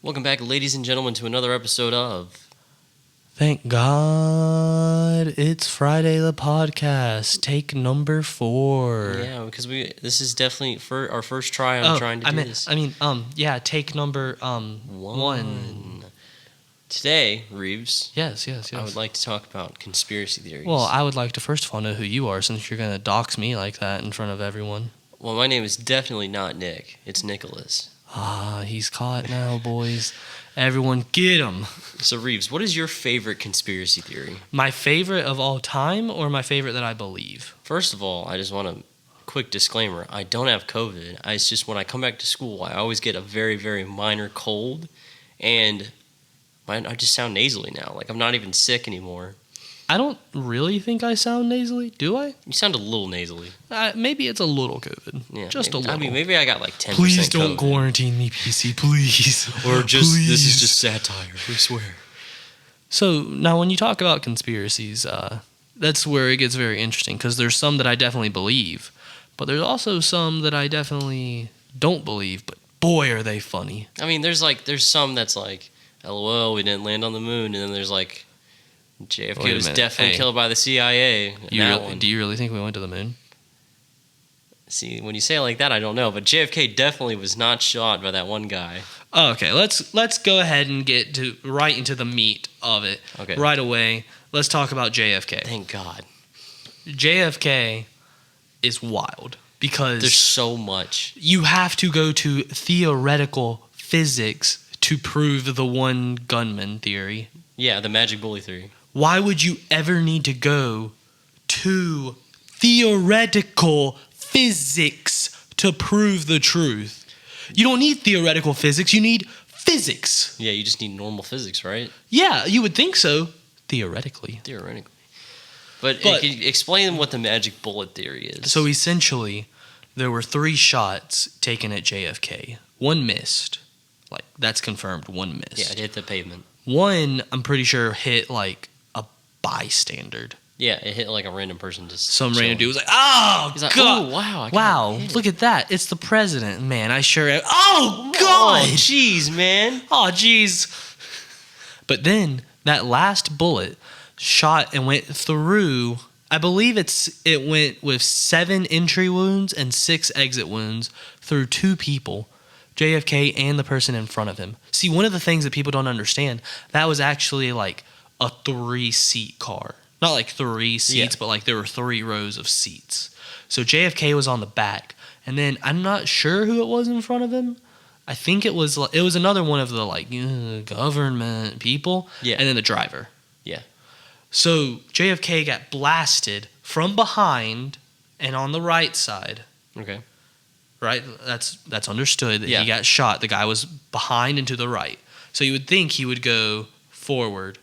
Welcome back, ladies and gentlemen, to another episode of... Thank God it's Friday the podcast, take number 4. Yeah, because this is definitely our first try on trying to do this. Take number 1. Today, Reeves. Yes. I would like to talk about conspiracy theories. Well, I would like to first of all know who you are, since you're going to dox me like that in front of everyone. Well, my name is definitely not Nick. It's Nicholas. He's caught now, boys. Everyone get him. So, Reeves, what is your favorite conspiracy theory? My favorite of all time, or my favorite that I believe? First of all, I just want a quick disclaimer. I don't have COVID. It's just when I come back to school, I always get a very, very minor cold, and I just sound nasally now. Like, I'm not even sick anymore. I don't really think I sound nasally, do I? You sound a little nasally. Maybe it's a little COVID. Yeah, just maybe, a little. I mean, maybe I got like 10% Please don't COVID. quarantine me, PC, please. Or just, please. This is just satire, I swear. So, now when you talk about conspiracies, that's where it gets very interesting, because there's some that I definitely believe, but there's also some that I definitely don't believe, but boy, are they funny. I mean, there's some that's like, LOL, we didn't land on the moon, and then there's like, JFK was definitely killed by the CIA. Do you really think we went to the moon? See, when you say it like that, I don't know. But JFK definitely was not shot by that one guy. Oh, okay, let's go ahead and get right into the meat of it. Okay. Right away. Let's talk about JFK. Thank God. JFK is wild because there's so much. You have to go to theoretical physics to prove the one gunman theory. Yeah, the magic bullet theory. Why would you ever need to go to theoretical physics to prove the truth? You don't need theoretical physics, you need physics. Yeah, you just need normal physics, right? Yeah, you would think so, theoretically. But explain what the magic bullet theory is. So essentially, there were 3 shots taken at JFK. One missed. Like, that's confirmed, one missed. Yeah, it hit the pavement. One, I'm pretty sure, hit like a bystander. Yeah, it hit like a random person. Random dude was like, "Oh, he's like, God. Oh, wow, look at that. It's the president, man. I sure am. Oh, God. Oh, jeez, man. Oh, jeez." But then that last bullet shot and went through, I believe it went with 7 entry wounds and 6 exit wounds through 2 people, JFK and the person in front of him. See, one of the things that people don't understand, that was actually like a 3-seat car. Not like 3 seats, but like there were 3 rows of seats. So JFK was on the back. And then I'm not sure who it was in front of him. I think it was another one of the government people. Yeah. And then the driver. Yeah. So JFK got blasted from behind and on the right side. Okay. Right? That's understood that he got shot. The guy was behind and to the right. So you would think he would go forward.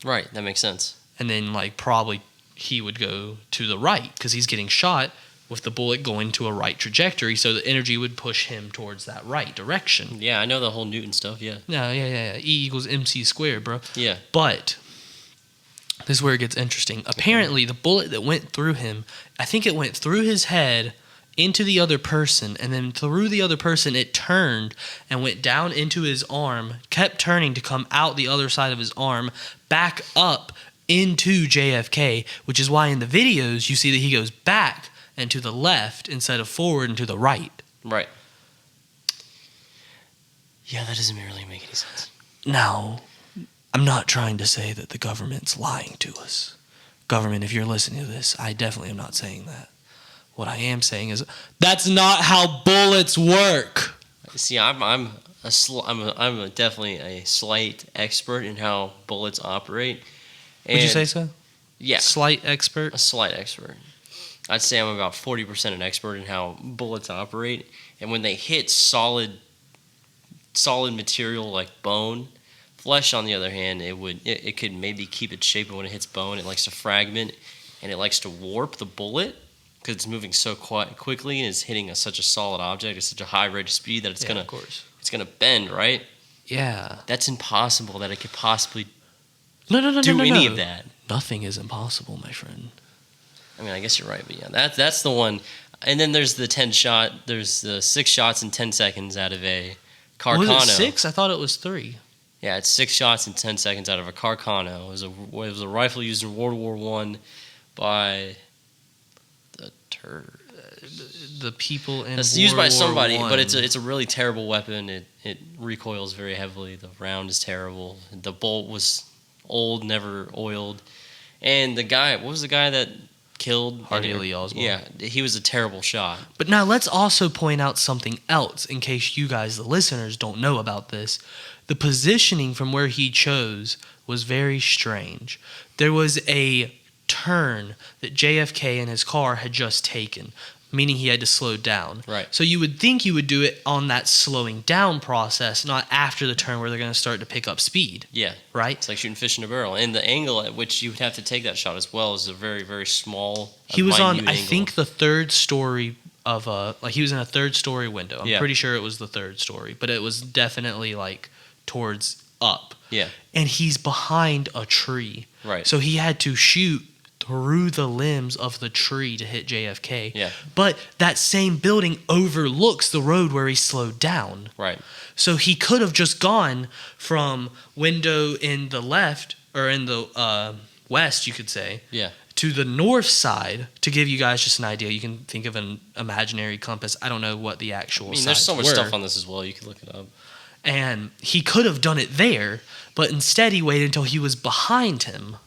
Right, that makes sense. And then probably he would go to the right because he's getting shot with the bullet going to a right trajectory, so the energy would push him towards that right direction. Yeah, I know the whole Newton stuff, yeah. Yeah. E = MC squared, bro. Yeah. But this is where it gets interesting. Apparently, the bullet that went through him, I think it went through his head into the other person, and then through the other person it turned and went down into his arm, kept turning to come out the other side of his arm, back up into JFK, which is why in the videos you see that he goes back and to the left instead of forward and to the right. Right. Yeah, that doesn't really make any sense. Now, I'm not trying to say that the government's lying to us. Government, if you're listening to this, I definitely am not saying that. What I am saying is that's not how bullets work. See, I'm definitely a slight expert in how bullets operate. Would you say so? Yeah. Slight expert? A slight expert. I'd say I'm about 40% an expert in how bullets operate. And when they hit solid material like bone, flesh on the other hand, it could maybe keep its shape, but when it hits bone, it likes to fragment and it likes to warp the bullet. Because it's moving so quickly and is hitting such a solid object at such a high rate of speed that it's gonna bend, right? Yeah. That's impossible that it could possibly do any of that. Nothing is impossible, my friend. I mean, I guess you're right, but yeah, that's the one. And then there's the 10 shot. There's the 6 shots in 10 seconds out of a Carcano. Was it 6? I thought it was 3. Yeah, it's 6 shots in 10 seconds out of a Carcano. It was a rifle used in World War I by the people in it's World used by War somebody, I. but it's a really terrible weapon. It recoils very heavily. The round is terrible. The bolt was old, never oiled. And the guy, what was the guy that killed Hardy Lee Oswald? Yeah, he was a terrible shot. But now let's also point out something else in case you guys, the listeners, don't know about this. The positioning from where he chose was very strange. There was a turn that JFK in his car had just taken, meaning he had to slow down. Right. So you would think you would do it on that slowing down process, not after the turn where they're going to start to pick up speed. Yeah. Right? It's like shooting fish in a barrel. And the angle at which you would have to take that shot as well is a very, very small, he was on, minute I angle. think, the third story of he was in a third story window. I'm Yeah. pretty sure it was the third story, but it was definitely like towards up. Yeah. And he's behind a tree. Right. So he had to shoot through the limbs of the tree to hit JFK. Yeah. But that same building overlooks the road where he slowed down. Right. So he could have just gone from window in the left, or in the west, you could say, Yeah. to the north side. To give you guys just an idea, you can think of an imaginary compass. I don't know what the actual I mean, there's so much were. stuff on this as well. You can look it up. And he could have done it there, but instead he waited until he was behind him,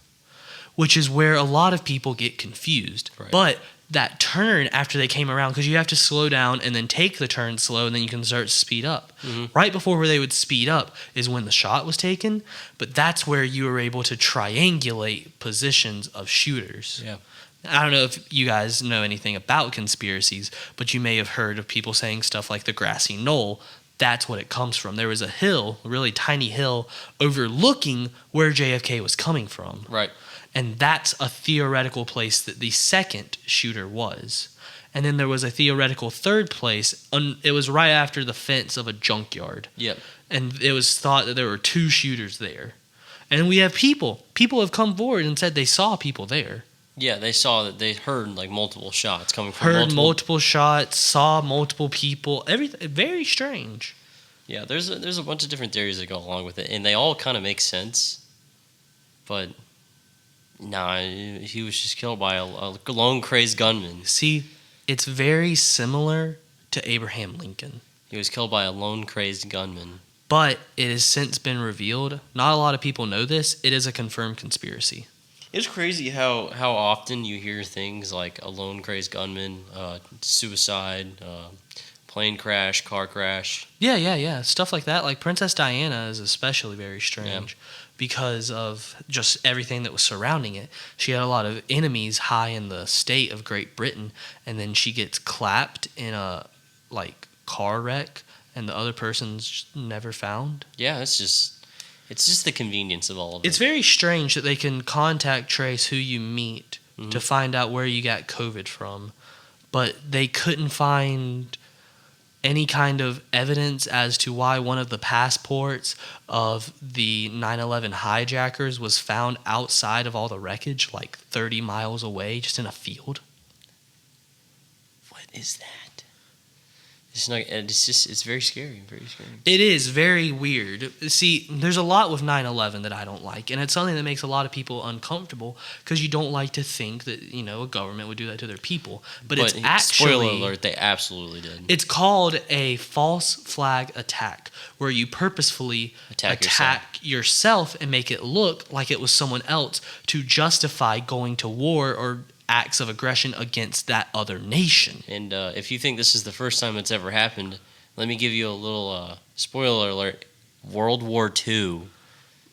which is where a lot of people get confused. Right. But that turn after they came around, because you have to slow down and then take the turn slow, and then you can start to speed up. Mm-hmm. Right before where they would speed up is when the shot was taken, but that's where you were able to triangulate positions of shooters. Yeah. I don't know if you guys know anything about conspiracies, but you may have heard of people saying stuff like the grassy knoll. That's what it comes from. There was a hill, a really tiny hill, overlooking where JFK was coming from. Right. And that's a theoretical place that the second shooter was. And then there was a theoretical third place. It was right after the fence of a junkyard. Yep. And it was thought that there were 2 shooters there. And we have people. People have come forward and said they saw people there. Yeah, they saw that they heard like multiple shots coming from Heard multiple shots, saw multiple people. Everything very strange. Yeah, there's a bunch of different theories that go along with it, and they all kind of make sense. But nah, he was just killed by a lone crazed gunman. See, it's very similar to Abraham Lincoln. He was killed by a lone crazed gunman. But it has since been revealed. Not a lot of people know this. It is a confirmed conspiracy. It's crazy how often you hear things like a lone crazed gunman, suicide, plane crash, car crash. Yeah. Stuff like that. Like Princess Diana is especially very strange because of just everything that was surrounding it. She had a lot of enemies high in the state of Great Britain, and then she gets clapped in a car wreck, and the other person's never found. Yeah, it's just the convenience of all of it. It's very strange that they can contact trace who you meet to find out where you got COVID from, but they couldn't find any kind of evidence as to why one of the passports of the 9/11 hijackers was found outside of all the wreckage, like 30 miles away, just in a field. What is that? It's very scary, very scary. It is very weird. See, there's a lot with 9/11 that I don't like, and it's something that makes a lot of people uncomfortable because you don't like to think that, a government would do that to their people. But it's actually... Spoiler alert, they absolutely did. It's called a false flag attack, where you purposefully attack yourself and make it look like it was someone else to justify going to war or acts of aggression against that other nation. And if you think this is the first time it's ever happened, let me give you a little spoiler alert. World War II.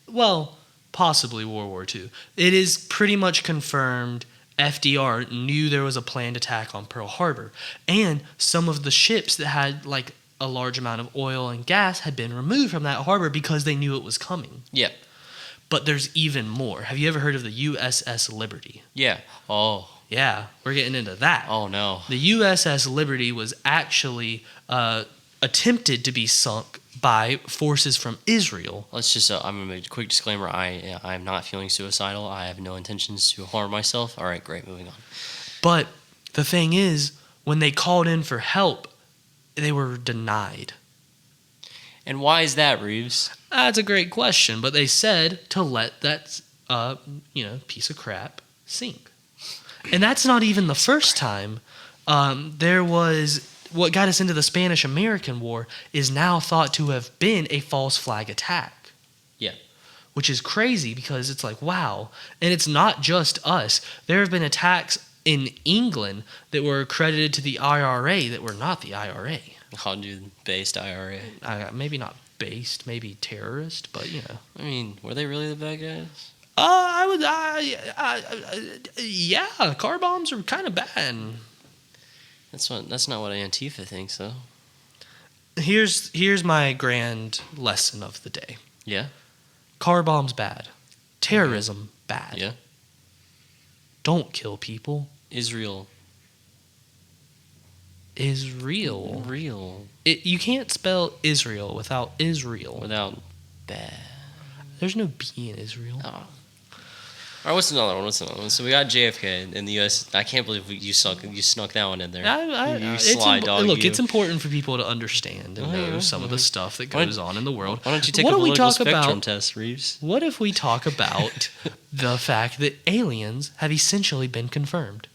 Well, possibly World War II. It is pretty much confirmed FDR knew there was a planned attack on Pearl Harbor. And some of the ships that had a large amount of oil and gas had been removed from that harbor because they knew it was coming. Yep. But there's even more. Have you ever heard of the USS Liberty? Yeah. Oh. Yeah, we're getting into that. Oh, no. The USS Liberty was actually attempted to be sunk by forces from Israel. Let's just, I'm going to make a quick disclaimer. I am not feeling suicidal. I have no intentions to harm myself. All right, great, moving on. But the thing is, when they called in for help, they were denied. And why is that, Reeves? That's a great question, but they said to let that piece of crap sink. And that's not even the first time. There was what got us into the Spanish-American War is now thought to have been a false flag attack. Yeah. Which is crazy because it's like, wow. And it's not just us. There have been attacks in England that were accredited to the IRA that were not the IRA. Hollywood-based IRA. Maybe not based, maybe terrorist, but I mean, were they really the bad guys? Yeah, car bombs are kind of bad. That's not what Antifa thinks, though. Here's my grand lesson of the day. Yeah. Car bombs bad. Terrorism bad. Yeah. Don't kill people. Israel. Real. You can't spell Israel without Israel. Without bad. There's no B in Israel. Oh. All right, what's another one? So we got JFK in the U.S. I can't believe you snuck that one in there. You sly dog. Look, it's important for people to understand and know some of the stuff that goes on in the world. Why don't you take a political spectrum test, Reeves? What if we talk about the fact that aliens have essentially been confirmed?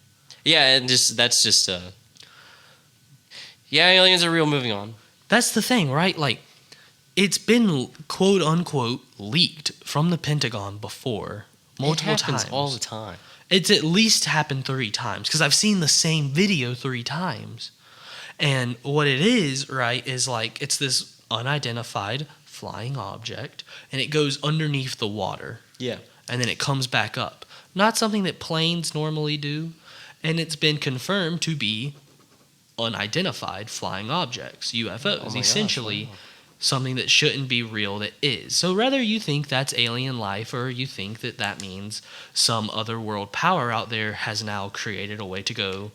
Yeah, and aliens are real. Moving on. That's the thing, right? Like, it's been quote unquote leaked from the Pentagon before. Multiple times. All the time. It's at least happened 3 times because I've seen the same video 3 times. And what it is, right, is like it's this unidentified flying object and it goes underneath the water. Yeah. And then it comes back up. Not something that planes normally do. And it's been confirmed to be unidentified flying objects, UFOs, essentially. Gosh, wow. Something that shouldn't be real that is. So whether you think that's alien life or you think that means some other world power out there has now created a way to go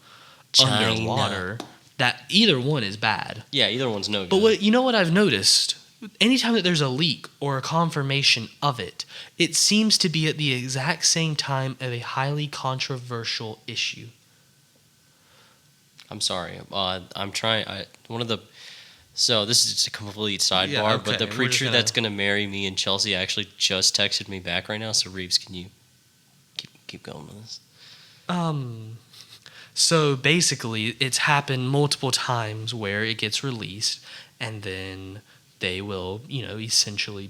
underwater, that either one is bad. Yeah, either one's no good. But what I've noticed, anytime that there's a leak or a confirmation of it, it seems to be at the exact same time of a highly controversial issue. I'm sorry. I'm trying. So this is just a complete sidebar, but the preacher that's going to marry me and Chelsea actually just texted me back right now. So Reeves, can you keep going with this? So basically, it's happened multiple times where it gets released, and then they will, essentially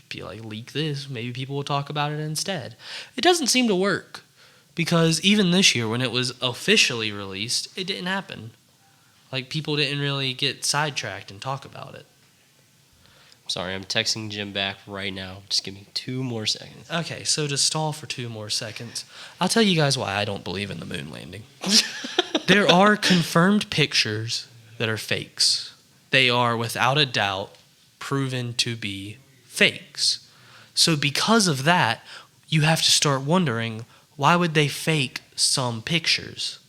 be like, leak this. Maybe people will talk about it instead. It doesn't seem to work because even this year, when it was officially released, it didn't happen. Like, people didn't really get sidetracked and talk about it. Sorry, I'm texting Jim back right now. Just give me 2 more seconds. Okay, so to stall for 2 more seconds, I'll tell you guys why I don't believe in the moon landing. There are confirmed pictures that are fakes. They are, without a doubt, proven to be fakes. So because of that, you have to start wondering, why would they fake some pictures?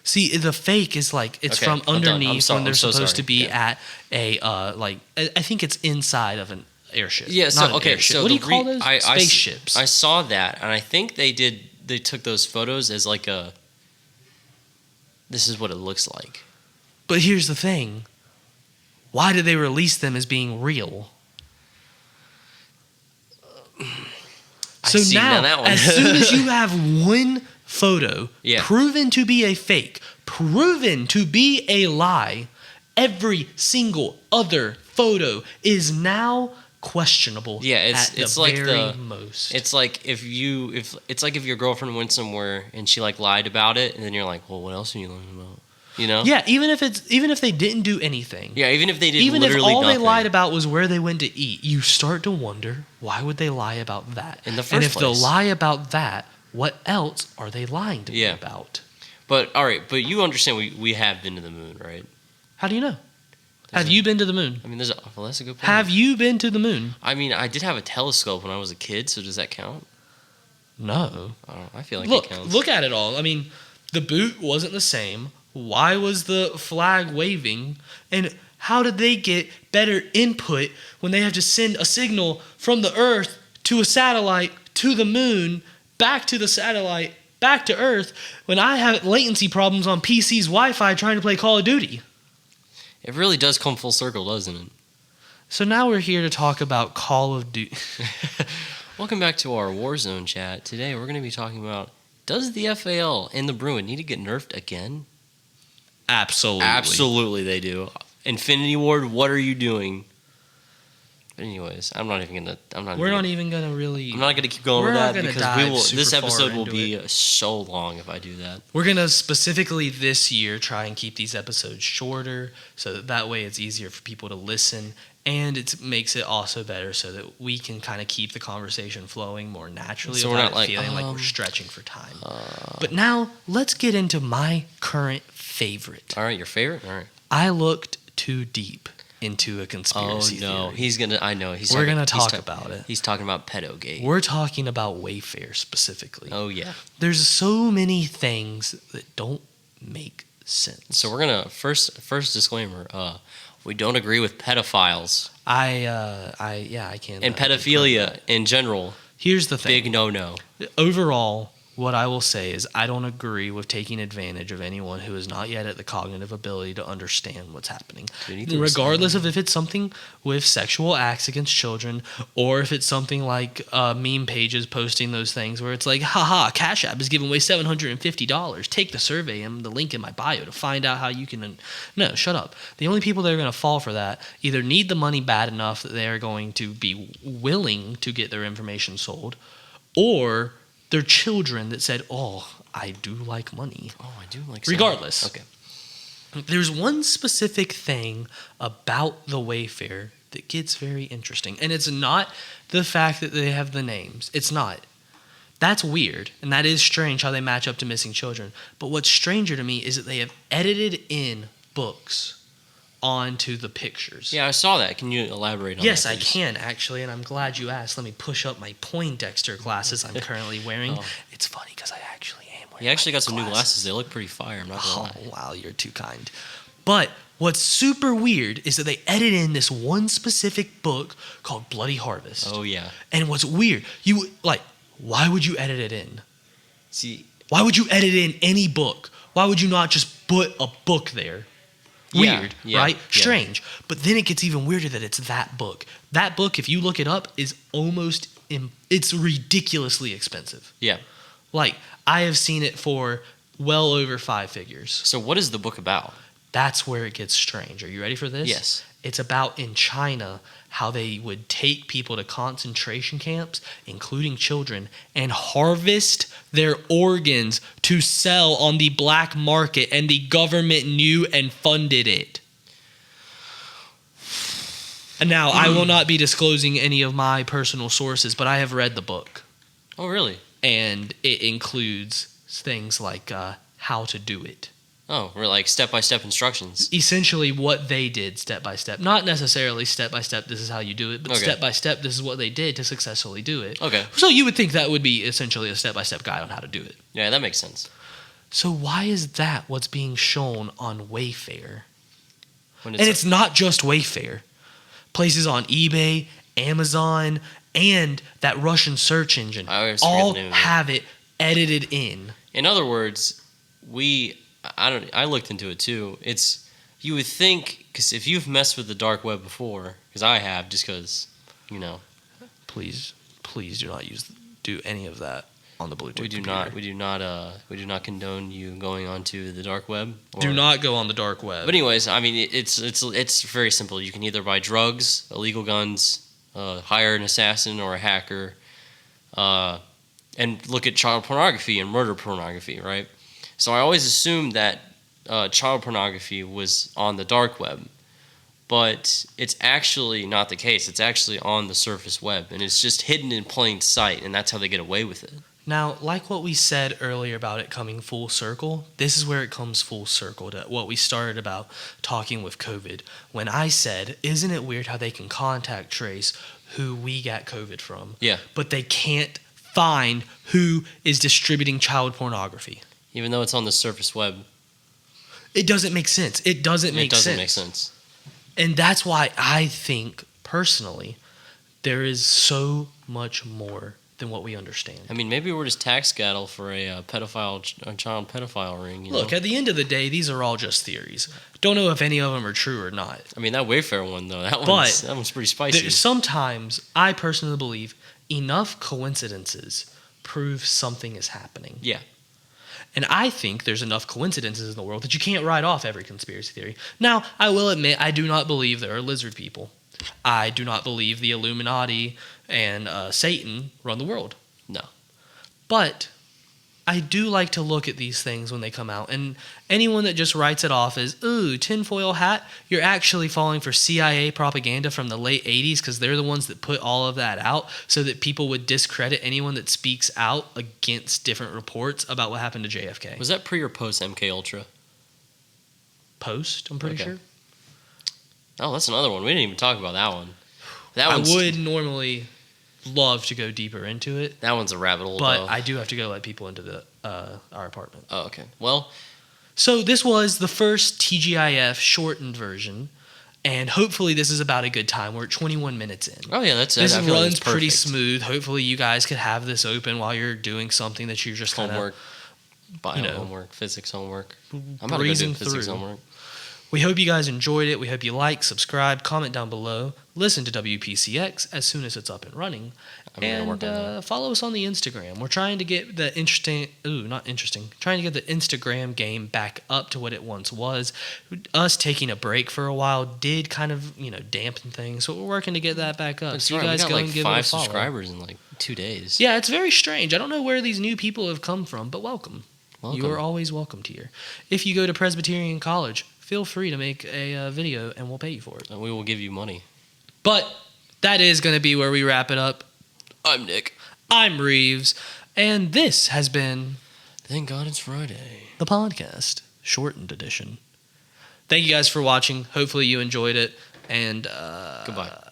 See, the fake is like, it's from underneath when they're supposed to be at a, I think it's inside of an airship. Yeah, so, what do you call those? Spaceships. I saw that, and I think they took those photos as like this is what it looks like. But here's the thing. Why did they release them as being real? So now as soon as you have one photo proven to be a fake, proven to be a lie, every single other photo is now questionable. Yeah, it's like most. It's like if your girlfriend went somewhere and she like lied about it, and then you're like, well, what else are you lying about? Yeah, even if they didn't do anything. Yeah, even if they did even literally if all nothing. they lied about was where they went to eat, you start to wonder, why would they lie about that in the first place? And if place? they'll lie about that, what else are they lying to me about? But all right, but you understand we have been to the moon, right? How do you know? Have you been to the moon? I mean, that's a good point. Have you been to the moon? I mean, I did have a telescope when I was a kid, so does that count? No. I feel like it counts. Look at it all. I mean, the boot wasn't the same. Why was the flag waving? And how did they get better input when they have to send a signal from the Earth to a satellite to the moon, back to the satellite, back to Earth, when I have latency problems on PC's Wi-Fi trying to play Call of Duty? It really does come full circle, doesn't it? So now we're here to talk about Call of Duty. Welcome back to our Warzone Chat. Today we're going to be talking about, does the FAL and the Bruin need to get nerfed again? Absolutely. Absolutely they do. Infinity Ward, what are you doing? But anyways, I'm not even gonna keep going with that because this episode will be so long if I do that. We're gonna specifically this year try and keep these episodes shorter so that way it's easier for people to listen, and it makes it also better so that we can kind of keep the conversation flowing more naturally, so we're not feeling like we're stretching for time. But now let's get into my current favorite. All right, your favorite? All right. I looked too deep into a conspiracy theory. We're gonna talk about it. He's talking about pedogate. We're talking about Wayfair specifically. Oh yeah. There's so many things that don't make sense. So we're gonna first disclaimer. We don't agree with pedophiles. I can't. And pedophilia in general. Here's the thing. Big no. Overall, what I will say is I don't agree with taking advantage of anyone who is not yet at the cognitive ability to understand what's happening. Regardless of if it's something with sexual acts against children or if it's something like meme pages posting those things where it's like, haha, Cash App is giving away $750. Take the survey and the link in my bio to find out how you can... No, shut up. The only people that are going to fall for that either need the money bad enough that they're going to be willing to get their information sold, or... they're children that said, oh, I do like money. Oh, I do like Regardless. Okay. There's one specific thing about the Wayfair that gets very interesting. And it's not the fact that they have the names. It's not. That's weird. And that is strange how they match up to missing children. But what's stranger to me is that they have edited in books onto the pictures. Yeah, I saw that. Can you elaborate on that? Yes, I can, actually, and I'm glad you asked. Let me push up my Poindexter glasses I'm currently wearing. Oh. It's funny because I actually am wearing You actually got some glasses. new glasses. They look pretty fire. I'm not gonna lie. Oh, wow, you're too kind. But what's super weird is that they edit in this one specific book called Bloody Harvest. Oh, yeah. And what's weird, why would you edit it in? See, why would you edit in any book? Why would you not just put a book there? Weird, right? Yeah. Strange. But then it gets even weirder that it's that book. That book, if you look it up, is it's ridiculously expensive. Yeah. Like, I have seen it for well over 5 figures. So what is the book about? That's where it gets strange. Are you ready for this? Yes. It's about in China how they would take people to concentration camps, including children, and harvest their organs to sell on the black market, and the government knew and funded it. And now, I will not be disclosing any of my personal sources, but I have read the book. Oh, really? And it includes things like how to do it. Oh, we're like step-by-step instructions. Essentially what they did step by step. Not necessarily step by step, this is how you do it, but step by step, this is what they did to successfully do it. Okay. So you would think that would be essentially a step by step guide on how to do it. Yeah, that makes sense. So why is that what's being shown on Wayfair? And it's not just Wayfair. Places on eBay, Amazon, and that Russian search engine all have it edited in. In other words, I looked into it too. You would think, because if you've messed with the dark web before, because I have, just because, Please do not do any of that on the BlueTube. We do not condone you going onto the dark web. Do not go on the dark web. But anyways, I mean, it's very simple. You can either buy drugs, illegal guns, hire an assassin or a hacker, and look at child pornography and murder pornography, right? So I always assumed that child pornography was on the dark web, but it's actually not the case. It's actually on the surface web, and it's just hidden in plain sight, and that's how they get away with it. Now, like what we said earlier about it coming full circle, this is where it comes full circle to what we started about talking with COVID. When I said, isn't it weird how they can contact trace who we got COVID from? Yeah. But they can't find who is distributing child pornography. Even though it's on the surface web. It doesn't make sense. It doesn't make sense. And that's why I think, personally, there is so much more than what we understand. I mean, maybe we're just tax cattle for a child pedophile ring. Look, at the end of the day, these are all just theories. Don't know if any of them are true or not. I mean, that Wayfair one, though, that one's pretty spicy. Sometimes, I personally believe, enough coincidences prove something is happening. Yeah. And I think there's enough coincidences in the world that you can't write off every conspiracy theory. Now, I will admit, I do not believe there are lizard people. I do not believe the Illuminati and Satan run the world. No. But I do like to look at these things when they come out. And anyone that just writes it off as, ooh, tinfoil hat, you're actually falling for CIA propaganda from the late 80s because they're the ones that put all of that out so that people would discredit anyone that speaks out against different reports about what happened to JFK. Was that pre or post MK Ultra? Post, I'm pretty sure. Oh, that's another one. We didn't even talk about that one. I would normally love to go deeper into it. That one's a rabbit hole, but though. I do have to go let people into our apartment. Oh, okay. Well, so this was the first TGIF shortened version, and hopefully this is about a good time. We're at 21 minutes in. Oh yeah, that's this I feel runs like pretty smooth. Hopefully you guys could have this open while you're doing something that you're just homework, bio homework, physics homework. I'm about to go do physics homework. We hope you guys enjoyed it. We hope you like, subscribe, comment down below, listen to WPCX as soon as it's up and running, and follow us on the Instagram. We're trying to get the trying to get the Instagram game back up to what it once was. Us taking a break for a while did kind of, dampen things, so we're working to get that back up. So you guys go and give it a follow. 5 subscribers in 2 days. Yeah, it's very strange. I don't know where these new people have come from, but welcome. You are always welcomed here. If you go to Presbyterian College, feel free to make a video and we'll pay you for it. And we will give you money. But that is going to be where we wrap it up. I'm Nick. I'm Reeves. And this has been Thank God It's Friday, the podcast, shortened edition. Thank you guys for watching. Hopefully you enjoyed it. And goodbye.